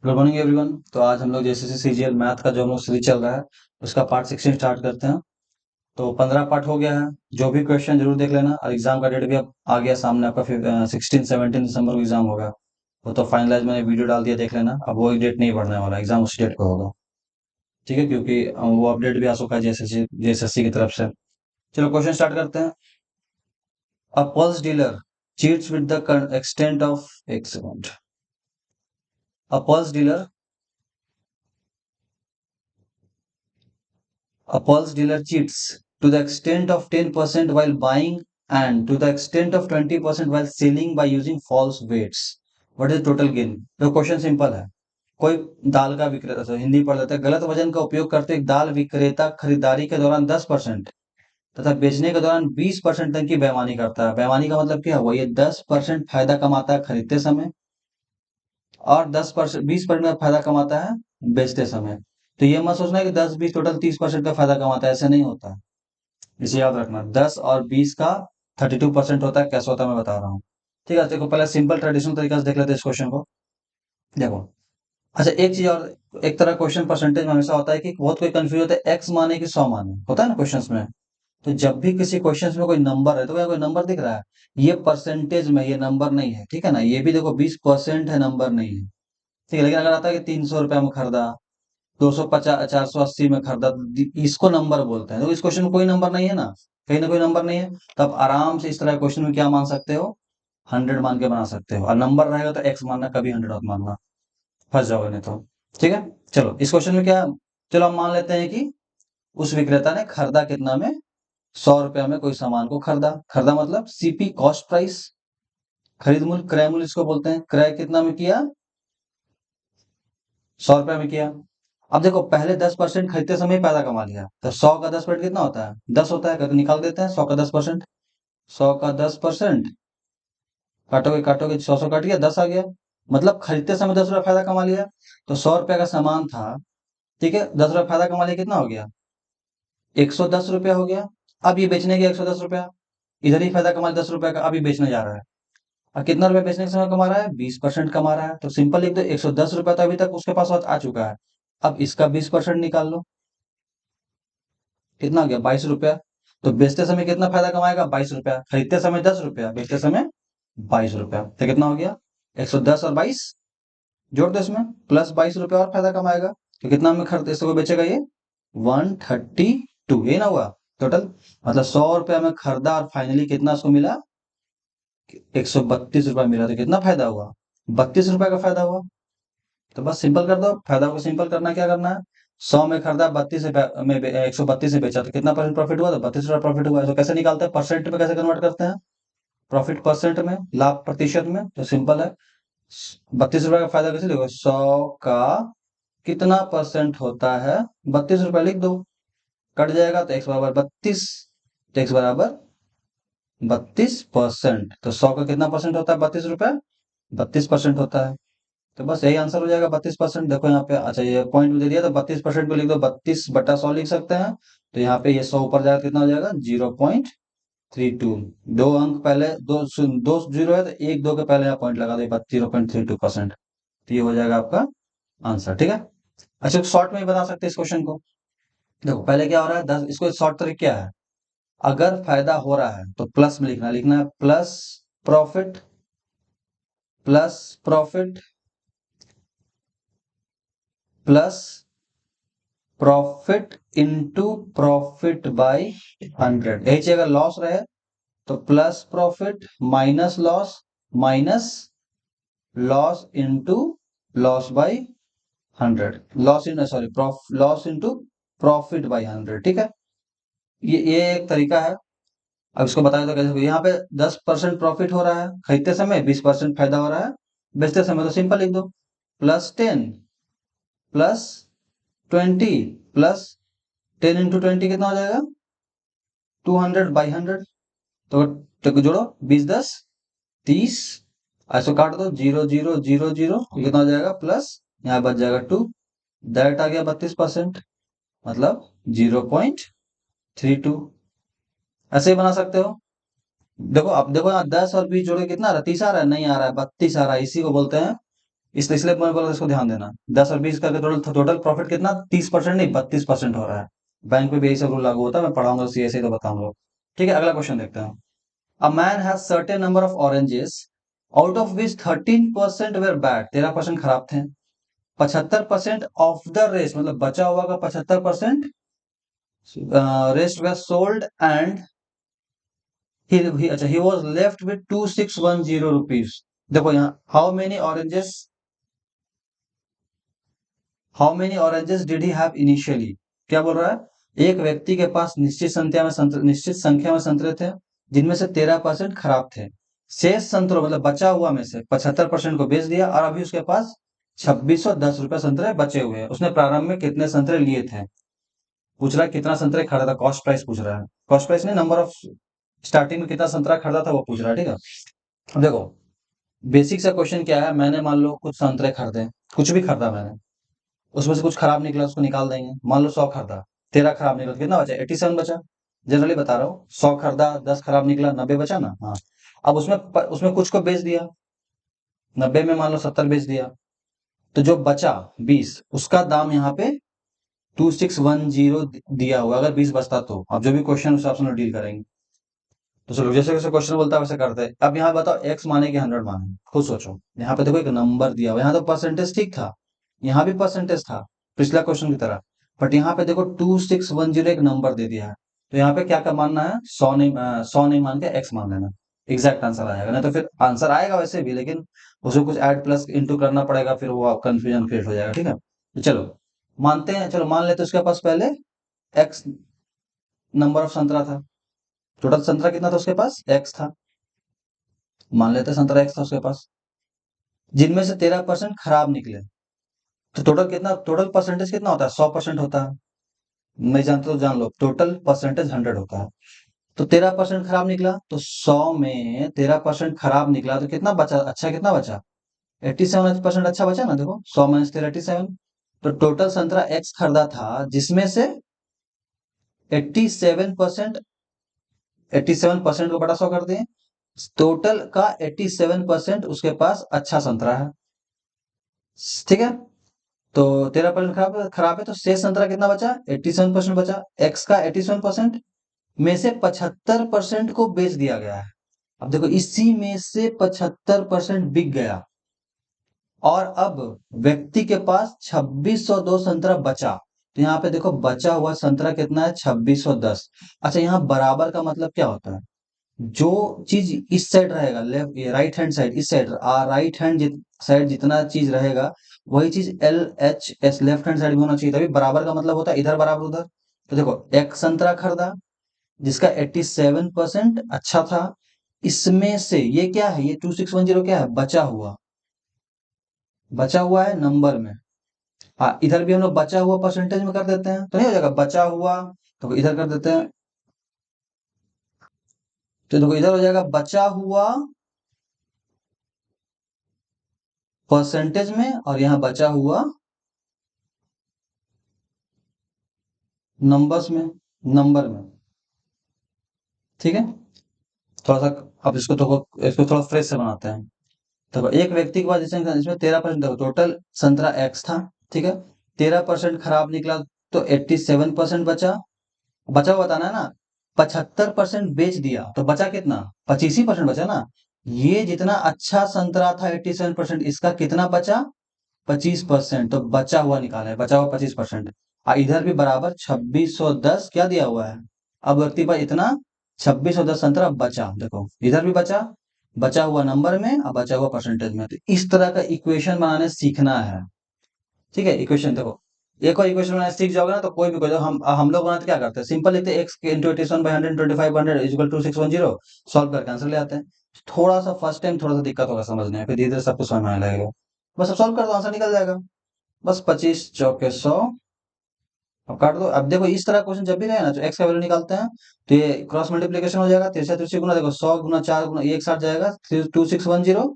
Good morning everyone. तो आज हम लोग जैसे सीजीएल मैथ का जो हम लोग सीरीज चल रहा है उसका पार्ट 16 स्टार्ट करते हैं। तो 15 पार्ट हो गया है। जो भी क्वेश्चन जरूर देख लेना, और एग्जाम का डेट भी अब आ गया सामने आपका। फिर 16-17 दिसंबर को एग्जाम होगा। वो तो फाइनलाइज मैंने वीडियो डाल दिया, देख लेना। अब वो डेट नहीं बढ़ने वाला, एग्जाम उसी डेट को होगा। ठीक है, क्योंकि वो अपडेट भी आ चुका है जेएसएससी की तरफ से। चलो क्वेश्चन स्टार्ट करते हैं। A pulse dealer cheats with the extent of, एक second. A pulse dealer A pulse dealer cheats to the extent of 10% while buying and to the extent of 20% while selling by using false weights. What is total gain? तो question simple है। कोई दाल का विक्रेता, तो हिंदी पढ़ लेते हैं। गलत वजन का उपयोग करते एक दाल विक्रेता खरीदारी के दौरान 10% तथा बेचने के दौरान 20% तक की बेईमानी करता है। बेईमानी का मतलब क्या है? वो ये 10% फायदा कमाता है खरीदते समय, और 10% 20% का फायदा कमाता है बेचते समय। तो ये मत सोचना कि 10-20 टोटल 30% का फायदा कमाता है, ऐसे नहीं होता है। इसे याद रखना, 10 और 20 का 32% होता है। कैसे होता है मैं बता रहा हूँ। ठीक है, देखो पहले सिंपल ट्रेडिशनल तरीका से देख लेते हैं इस क्वेश्चन को। देखो, अच्छा एक चीज और, एक तरह क्वेश्चन परसेंटेज में हमेशा होता है कि बहुत कोई कंफ्यूज होता है एक्स माने कि 100 माने, होता है ना क्वेश्चंस में। तो जब भी किसी क्वेश्चंस में कोई नंबर है, तो क्या कोई नंबर दिख रहा है? ये परसेंटेज में, ये नंबर नहीं है, ठीक है ना। ये भी देखो 20% है, नंबर नहीं है। ठीक है, लेकिन अगर आता है कि 300 रुपया में खरीदा, 250, 480 में खरीदा, तो इसको नंबर बोलते हैं। तो इस क्वेश्चन में कोई नंबर नहीं है ना, कहीं ना कोई नंबर नहीं है। तो आप आराम से इस तरह क्वेश्चन में क्या मान सकते हो? 100 मान के बना सकते हो। और नंबर रहेगा तो एक्स मानना, कभी 100 मत मानना, फंस जाओगे नहीं तो। ठीक है, चलो इस क्वेश्चन में क्या, चलो हम मान लेते हैं कि उस विक्रेता ने खरीदा कितना में, 100 रुपया में कोई सामान को खरीदा। खरीदा मतलब सीपी, कॉस्ट प्राइस, खरीद मूल्य, क्रय मूल्य इसको बोलते हैं। क्रय कितना में किया? 100 रुपया में किया। अब देखो, पहले 10% खरीदते समय ही पैसा कमा लिया, तो 100 का 10% कितना होता है? 10 होता है। करके निकाल देते हैं 100 का 10%। 100 का 10% काटोगे काटोगे, 100 कट गया, 10 आ गया। मतलब खरीदते समय 10 रुपया फायदा कमा लिया। तो 100 रुपया का सामान था, ठीक है, 10 रुपया फायदा कमा लिया, कितना हो गया? 110 रुपया हो गया। अब ये बेचने गया 110 रुपया, इधर ही फायदा कमा 10 रुपया का, अभी बेचने जा रहा है। और कितना रुपया बेचने के समय कमा रहा है? 20% कमा रहा है। तो सिंपल लिख दो, 110 रुपया तो अभी तक उसके पास आ चुका है। अब इसका 20% निकाल लो, कितना हो गया? 22 रुपया। तो बेचते समय कितना फायदा कमाएगा? 22 रुपया। खरीदते समय 10 रुपया, बेचते समय 22 रुपया। तो कितना हो गया? 110 और 22 जोड़ दो इसमें, प्लस 22 रुपया और फायदा कमाएगा। तो कितना में खरीदते इसको बेचेगा ये? 132। ये ना हुआ टोटल, मतलब 100 रुपया में खरीदा और फाइनली कितना उसको मिला? 132 रुपया मिला। तो कितना फायदा हुआ? 32 रुपया का फायदा हुआ। तो बस सिंपल कर दो, फायदा को सिंपल करना, क्या करना है? 100 में खरीदा, 132 से बेचा, तो कितना परसेंट प्रॉफिट हुआ? तो 32 रुपया प्रॉफिट हुआ। तो कैसे निकालते हैं? परसेंट में कैसे कन्वर्ट करते हैं? प्रॉफिट परसेंट में, लाभ प्रतिशत में। तो सिंपल है, 32 रुपया का फायदा कैसे देखो, 100 का कितना परसेंट होता है? 32 रुपया लिख दो, कट जाएगा तो एक्स बराबर 32। तो एक्स बराबर 32%। तो 100 का कितना परसेंट होता है? 32 रुपया, 32% होता है। तो बस यही आंसर हो जाएगा, 32%। देखो यहाँ पे, अच्छा ये पॉइंट दे दिया, तो 32% को लिख दो, 32/100 लिख सकते हैं। तो यहाँ पे ये 100 ऊपर जाएगा, कितना हो जाएगा? 0.32। दो अंक पहले, दो जीरो है, तो एक दो के पहले यहाँ पॉइंट लगा दो, 0.32%। तो ये हो जाएगा आपका आंसर। ठीक है, अच्छा शॉर्ट में ही बता सकते हैं इस क्वेश्चन को। देखो पहले क्या हो रहा है, 10, इसको शॉर्ट ट्रिक क्या है? अगर फायदा हो रहा है तो प्लस में लिखना, लिखना है plus profit, plus profit, plus profit into profit by 100। यही चाहिए। अगर लॉस रहे तो plus profit minus loss, minus loss into loss by 100। Loss in sorry loss into profit by 100। ठीक है, ये एक तरीका है। अब इसको बताया तो कैसे, यहाँ पे 10% प्रॉफिट हो रहा है खरीदते समय, 20% फायदा हो रहा है बेचते समय। तो सिंपल लिख दो, +10 प्लस 20 प्लस 10 × 20 कितना हो जाएगा? 200/100। तो जोड़ो, 20×10 = 30। ऐसे काट दो, 0 0 0 0, कितना हो जाएगा? प्लस, यहाँ बच जाएगा 2। डायरेक्ट आ गया 32%, मतलब 0.32। ऐसे ही बना सकते हो। देखो अब देखो, यहाँ 10 और 20 जोड़े कितना आ रहा है? 30 आ रहा है? नहीं आ रहा है, 32 आ रहा है। इसी को बोलते हैं इसलिए मैं बोला इसको ध्यान देना। 10 और 20 करके टोटल टोटल प्रॉफिट कितना, 30% नहीं 32% हो रहा है। बैंक में भी यही सब रूल लागू होता है, मैं पढ़ाऊंगा सीएसए ही तो बताऊंगा। ठीक है, अगला क्वेश्चन देखते हैं। A man has certain number of oranges out of which 13% were bad, 13% खराब थे। 75% ऑफ द रेस्ट, मतलब बचा हुआ का 75% रेस्ट वेर सोल्ड एंड अच्छा he was left with 2610 rupees. देखो यहाँ how many oranges did he have initially, क्या बोल रहा है, एक व्यक्ति के पास निश्चित संख्या में संतरे थे, जिनमें से 13% खराब थे। शेष संतरों मतलब बचा हुआ में से 75% को बेच दिया, और अभी उसके पास 2610 रुपए संतरे बचे हुए हैं। उसने प्रारंभ में कितने संतरे लिए थे, पूछ रहा है कितना संतरे खरीदा था, कॉस्ट प्राइस पूछ रहा है, कॉस्ट प्राइस नहीं, नंबर ऑफ स्टार्टिंग में कितना संतरा खरीदा था वो पूछ रहा है। ठीक है, अब देखो बेसिक सा क्वेश्चन क्या है, मैंने मान लो कुछ संतरे खरीदे, कुछ भी खरीदा मैंने, उसमें से कुछ खराब निकला उसको निकाल देंगे। मान लो 100 खरीदा, 13 खराब निकला तो कितना बचा, 87 बचा। जनरली बता रहा हूँ, 100 खरीदा 10 खराब निकला, 90 बचा ना। हाँ, अब उसमें कुछ को बेच दिया, 90 में मान लो 70 बेच दिया, तो जो बचा 20, उसका दाम यहाँ पे 2610 दिया हुआ, अगर 20 बचता तो। अब जो भी क्वेश्चन उस हिसाब से डील करेंगे। तो चलो, जैसे जैसे क्वेश्चन बोलता है वैसे करते हैं। अब यहाँ बताओ एक्स माने कि 100 माने, खुद सोचो। यहाँ पे देखो एक नंबर दिया हुआ, यहाँ तो परसेंटेज ठीक था, यहाँ भी परसेंटेज था पिछला क्वेश्चन की तरह, बट यहाँ पे देखो 2610 एक नंबर दे दिया है। तो यहाँ पे क्या मानना है, 100 नहीं मान के एक्स मान लेना, एग्जैक्ट आंसर आएगा। नहीं तो फिर आंसर आएगा वैसे भी, लेकिन उसको कुछ ऐड प्लस इंटू करना पड़ेगा, फिर वो कंफ्यूजन क्रिएट हो जाएगा। ठीक है, तो चलो मानते हैं, चलो मान लेते हैं उसके पास पहले एक्स नंबर ऑफ संतरा था। टोटल संतरा कितना था उसके पास, एक्स था। मान लेते हैं संतरा एक्स था उसके पास, जिनमें से 13% खराब निकले। तो टोटल परसेंटेज कितना होता है, 100% होता है। नहीं जानते तो जान लो, टोटल परसेंटेज 100 होता है। तो 13% खराब निकला, तो 100 में 13% खराब निकला तो कितना बचा, अच्छा कितना बचा, 87% अच्छा बचा ना। देखो 100 माइनस 13 87। तो टोटल संतरा एक्स खरीदा था, जिसमें से 87% 87% को बटा 100 कर दें, टोटल का 87% उसके पास अच्छा संतरा है। ठीक है, तो 13% खराब खराब है, तो शेष संतरा कितना बचा, 87% बचा। एक्स का 87% में से 75% को बेच दिया गया है। अब देखो इसी में से 75% बिक गया, और अब व्यक्ति के पास 2602 संतरा बचा। तो यहाँ पे देखो बचा हुआ संतरा कितना है, 2610। अच्छा, यहाँ बराबर का मतलब क्या होता है, जो चीज इस साइड रहेगा, लेफ्ट राइट हैंड साइड, इस साइड राइट हैंड साइड जितना चीज रहेगा, वही चीज L H S left hand side में होना चाहिए, तभी बराबर का मतलब होता है इधर बराबर उधर। तो देखो एक संतरा खरीदा जिसका 87% अच्छा था, इसमें से ये क्या है, ये 2610 क्या है, बचा हुआ है नंबर में। हाँ, इधर भी हम लोग बचा हुआ परसेंटेज में कर देते हैं, तो नहीं हो जाएगा बचा हुआ, तो इधर कर देते हैं। तो देखो इधर हो जाएगा बचा हुआ परसेंटेज में, और यहाँ बचा हुआ नंबर्स में, नंबर में। ठीक है, थोड़ा सा अब इसको थोड़ा फ्रेश से बनाते हैं। देखो एक व्यक्ति के पास इसमें 13%, देखो टोटल संतरा एक्स था, ठीक है, 13% खराब निकला, तो 87% बचा। बचा हुआ बताना है ना, 75% बेच दिया, तो बचा कितना, 25% बचा ना। ये जितना अच्छा संतरा था 87%, इसका कितना बचा, 25%, तो बचा हुआ निकाला है, बचा हुआ 25%। इधर भी बराबर 2610 क्या दिया हुआ है। अब व्यक्ति पर इतना 2610 संतरा बचा, देखो इधर भी बचा, बचा हुआ नंबर में और बचा हुआ परसेंटेज में। तो इस तरह का इक्वेशन बनाने सीखना है। ठीक है, इक्वेशन देखो, एक और इक्वेशन बनाने सीख जाओगे ना, तो कोई भी क्वेश्चन हम लोग बनाते क्या करते हैं, सिंपल लिखते हैं, X into 87/125 is equal to 610, solve करके आंसर ले आते हैं। थोड़ा सा फर्स्ट टाइम थोड़ा सा दिक्कत होगा समझने में, फिर धीरे धीरे सब कुछ समझ में आने लगेगा। बस अब सॉल्व कर दो, आंसर निकल जाएगा। बस 25 चौके 100, अब काट दो। अब देखो इस तरह क्वेश्चन जब भी रहे ना, तो एक्स का वैल्यू निकालते हैं, तो ये क्रॉस मल्टीप्लीकेशन हो जाएगा, तिरछा तिरछी गुना, देखो 100 गुना 4 गुना ये एक साथ जाएगा, 2610,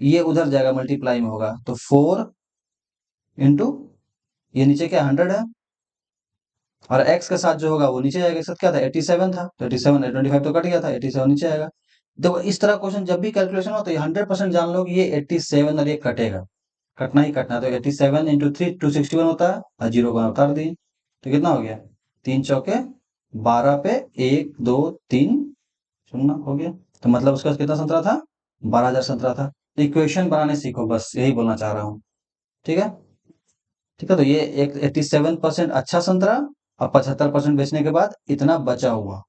ये उधर जाएगा मल्टीप्लाई में होगा, तो 4 इंटू ये नीचे क्या 100 है, और एक्स के साथ जो होगा वो नीचे जाएगा, इसका क्या था 87 था, तो 87 25 तो कट गया था, 87 नीचे आएगा। देखो इस तरह क्वेश्चन जब भी कैलकुलेशन हो, तो ये 100% जान लो कि ये 87 और ये कटेगा। कटना ही कटना, तो 87 इंटू 3 261 होता है, और 0 का उतार दिए, तो कितना हो गया, 3 चौके 12 पे 1 2 3 शून्य हो गया। तो मतलब उसका कितना संतरा था, 12,000 संतरा था। इक्वेशन बनाने सीखो, बस यही बोलना चाह रहा हूँ। ठीक है, ठीक है। तो ये एक 87% अच्छा संतरा, और 75% बेचने के बाद इतना बचा हुआ,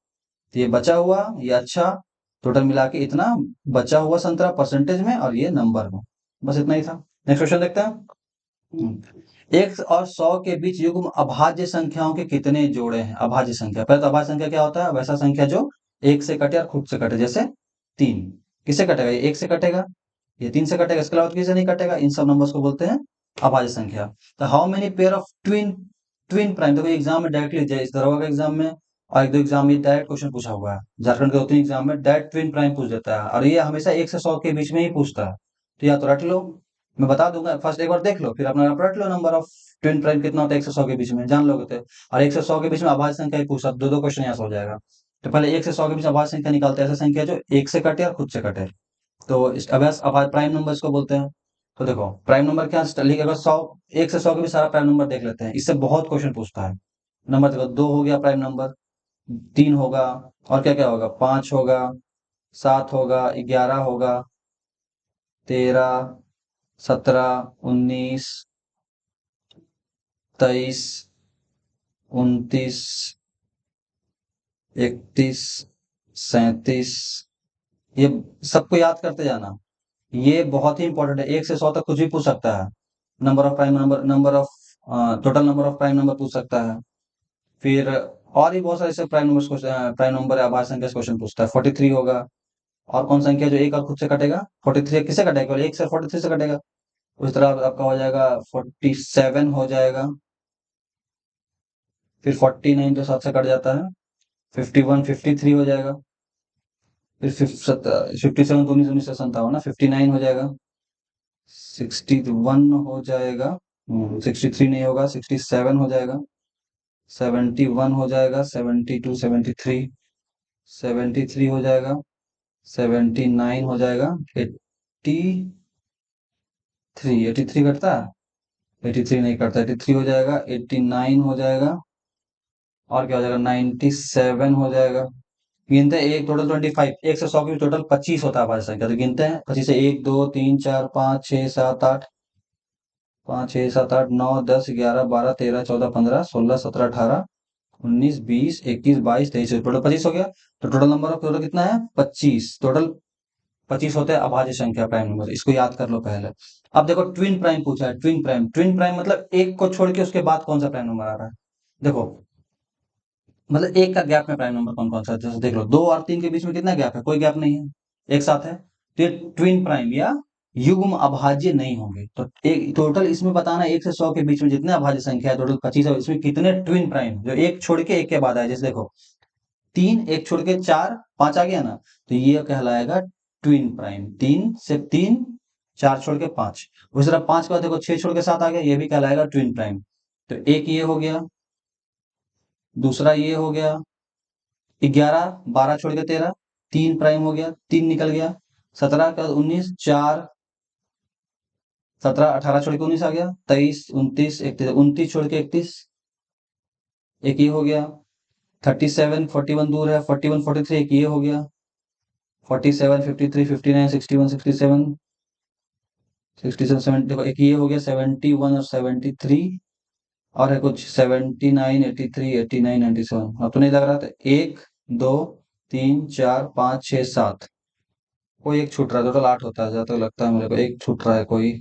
तो ये बचा हुआ, ये अच्छा, टोटल मिला के इतना बचा हुआ संतरा परसेंटेज में, और ये नंबर में। बस इतना ही था। नेक्स्ट क्वेश्चन देखते हैं। एक और 100 के बीच युग्म अभाज्य संख्याओं के कितने जोड़े हैं। अभाज्य संख्या, पहले तो अभाज्य संख्या क्या होता है, वैसा संख्या जो एक से कटे और खुद से कटे, जैसे 3 किससे कटेगा, ये 1 से कटेगा, ये 3 से कटेगा, इसके अलावा तो किसी नहीं कटेगा। इन सब नंबर्स को बोलते हैं अभाज्य संख्या। तो how many pair of twin twin prime, देखो एग्जाम में डायरेक्टली, इस दरोगा के एग्जाम में और एक दो एग्जाम में डायरेक्ट क्वेश्चन पूछा हुआ है, झारखंड के 2-3 एग्जाम में डायरेक्ट ट्विन प्राइम पूछ देता है, और ये हमेशा 1 से 100 के बीच में ही पूछता है। तो या तो रट लो, मैं बता दूंगा, फर्स्ट एक बार देख लो, फिर अपना रट लो नंबर ऑफ ट्विन प्राइम कितना होता है 1 से 100 के बीच में, जान लोगे तो। और 1 से 100 के बीच में अभाज्य संख्या ही पूछा, दो दो क्वेश्चन यहाँ से हो जाएगा। तो पहले 1 से 100 के बीच अभाज्य संख्या निकालते हैं, ऐसा संख्या जो 1 से कटे और खुद से कटे, तो अभ्यास अभाज्य प्राइम नंबर इसको बोलते हैं। तो देखो प्राइम नंबर क्या लिखे, अगर 100 1 से 100 के भी सारा प्राइम नंबर देख लेते हैं, इससे बहुत क्वेश्चन पूछता है। नंबर देखो, 2 हो गया प्राइम नंबर, 3 होगा, और क्या क्या होगा, 5 होगा, 7 होगा, 11 होगा, 13, 17, 19, 23, 29, 31, 37, ये सबको याद करते जाना। ये बहुत ही इंपॉर्टेंट है, 1 से 100 तक कुछ भी पूछ सकता है। Number of prime number, number of total number of prime number पूछ सकता है। फिर और भी बहुत सारे ऐसे प्राइम नंबर प्राइम नंबर या अभाज्य संख्या से क्वेश्चन पूछता है। 43 होगा, और कौन संख्या जो एक और खुद से कटेगा, 43 किससे कटेगा, केवल एक से 43 से कटेगा। उस तरह आपका हो जाएगा 47 हो जाएगा, फिर 49 जो 7 से कट जाता है, 51 53 हो जाएगा, फिर 57 तो 19 19 से 57 ना, 59 हो जाएगा, 61 हो जाएगा, 63 नहीं होगा, 67 हो जाएगा, 71 हो जाएगा, 72 73, 73 हो जाएगा, 79 हो जाएगा, 83 कटता है, 83 नहीं करता, 83 हो जाएगा, 89 हो जाएगा, और क्या हो जाएगा, 97 हो जाएगा। गिनते हैं, एक टोटल 25, 1 से 100 की टोटल 25 होता है अभाज्य संख्या, तो गिनते हैं 25 से 1 2 3 4 5 6 7 8, 5 6 7 8 9 10 11 12 13 14 15 16 17 18 19 20 21 22 23, टोटल 25 हो गया। तो टोटल नंबर ऑफ टोटल कितना है, 25, टोटल 25 होते हैं अभाज्य संख्या प्राइम नंबर, इसको याद कर लो पहले। अब देखो ट्विन प्राइम पूछा है, ट्विन प्राइम, ट्विन प्राइम मतलब एक को छोड़ के उसके बाद कौन सा प्राइम नंबर आ रहा है। देखो मतलब एक का गैप में प्राइम नंबर कौन कौन सा है, जैसे देख लो 2 और 3 के बीच में कितना गैप है, कोई गैप नहीं है, एक साथ है, तो ये ट्विन प्राइम या युग्म अभाज्य नहीं होंगे। तो एक टोटल इसमें बताना 1 से 100 के बीच में जितने अभाज्य संख्या है टोटल 25 है, इसमें कितने ट्विन प्राइम जो एक छोड़ के एक के बाद आए, जैसे देखो 3 एक छोड़ के 4 5 आ गया ना, तो ये कहलाएगा ट्विन प्राइम। 3 से 3, 4 छोड़ के 5, उसी तरह 5 के बाद देखो 6 छोड़ के 7 आ गया, ये भी कहलाएगा ट्विन प्राइम। तो एक ये हो गया, दूसरा ये हो गया, 11 12 छोड़ के 13, 3 प्राइम हो गया, 3 निकल गया, 17 का 19 4, 17 18 छोड़ के 19 आ गया, 23 29 31, 29 छोड़ के 31, एक ये हो गया, 37 41 दूर है, 41 43 एक ये हो गया, 47 53 59 61 67 67 70, देखो एक ये हो गया, 71 और 73, और है कुछ 79 83 89 97। अब तो नहीं लग रहा था, 1 2 3 4 5 6 7, कोई एक छूट रहा है, टोटल 8 होता है जहाँ तक लगता है मेरे को, एक छूट रहा है कोई,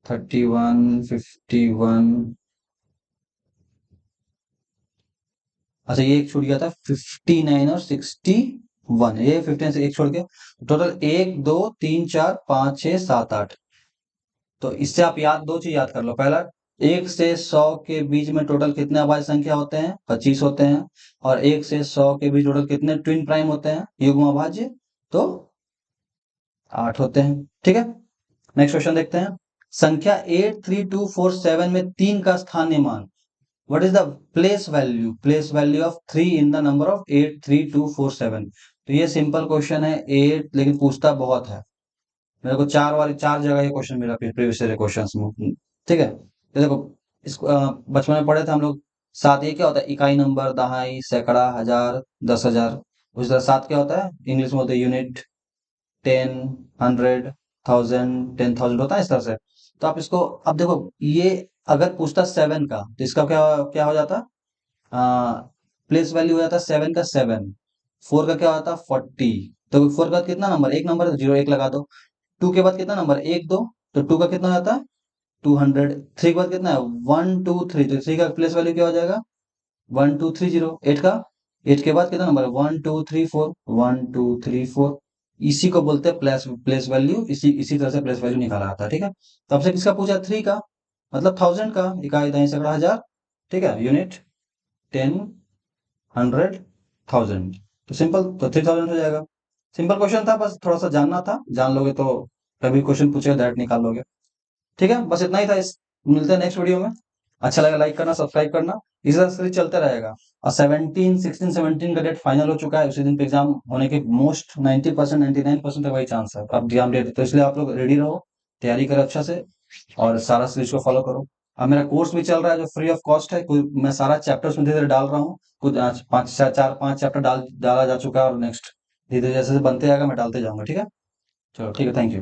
31 51, अच्छा ये एक छूट गया था 59 और 61, ये 59 से एक छोड़ के टोटल 1 2 3 4 5 6 7 8। तो इससे आप याद दो चीज याद कर लो, पहला 1 से 100 के बीच में टोटल कितने अभाज्य संख्या होते हैं, 25 होते हैं, और 1 से 100 के बीच टोटल कितने ट्विन प्राइम होते हैं युग्म अभाज्य, तो 8 होते हैं। ठीक है, नेक्स्ट क्वेश्चन देखते हैं। संख्या 83247 में 3 का स्थानीय मान, what is the place value of 3 in the number of 83247। तो ये सिंपल क्वेश्चन है 8, लेकिन पूछता बहुत है, मेरे को चार जगह ये क्वेश्चन मिला प्रीवियस ईयर क्वेश्चंस में। ठीक है, तो देखो इसको बचपन में पढ़े थे हम लोग। सात ये क्या होता है, इकाई नंबर, दहाई, सैकड़ा, हजार, 10,000। उस तरह सात क्या होता है, इंग्लिश में होता है यूनिट, 10, 100, 1000, 10,000 होता है इस तरह से। तो आप इसको, अब देखो ये अगर पूछता सेवन का तो इसका क्या क्या हो जाता, प्लेस वैल्यू हो जाता सेवन का 7। फोर का क्या होता 40। तो फोर का कितना नंबर, एक नंबर है, जीरो एक लगा दो। टू के बाद कितना नंबर, एक दो, तो टू का कितना हो जाता है 200। थ्री के बाद कितना है 1 2 3, तो थ्री का प्लेस वैल्यू क्या हो जाएगा 1230। एट का, एट के बाद कितना नंबर है 1 2 3 4, 1 2 3 4। इसी को बोलते हैं प्लेस प्लेस वैल्यू। इसी इसी तरह से प्लेस वैल्यू निकाला जाता है। ठीक है, तो आपसे किसका पूछा, थ्री का, मतलब 1000 का, इकाई दहाई सैकड़ा हजार। ठीक है, यूनिट, 10, 100, 1000। तो सिंपल, तो 3000 हो जाएगा। सिंपल क्वेश्चन था, बस थोड़ा सा जानना था, जान लोगे तो कभी क्वेश्चन पूछेगा डायरेक्ट निकाल लोगे। ठीक है, बस इतना ही था। इस मिलते हैं नेक्स्ट वीडियो में। अच्छा लगा लाइक करना, सब्सक्राइब करना। इस तरह सीरीज चलते रहेगा। और 17 16 17 का डेट फाइनल हो चुका है, उसी दिन पे एग्जाम होने के मोस्ट 90% 99% तक वही चांस है। अब एग्जाम डेट, तो इसलिए आप लोग रेडी रहो, तैयारी करो अच्छा से, और सारा सीरीज को फॉलो करो। अब मेरा कोर्स भी चल रहा है जो फ्री ऑफ कॉस्ट है। मैं सारा चैप्टर्स में धीरे धीरे डाल रहा हूँ। कुछ पाँच चार पांच चैप्टर डाला जा चुका है, और नेक्स्ट धीरे धीरे जैसे जैसे बनते जाएगा मैं डालते जाऊंगा। ठीक है, चलो ठीक है, थैंक यू।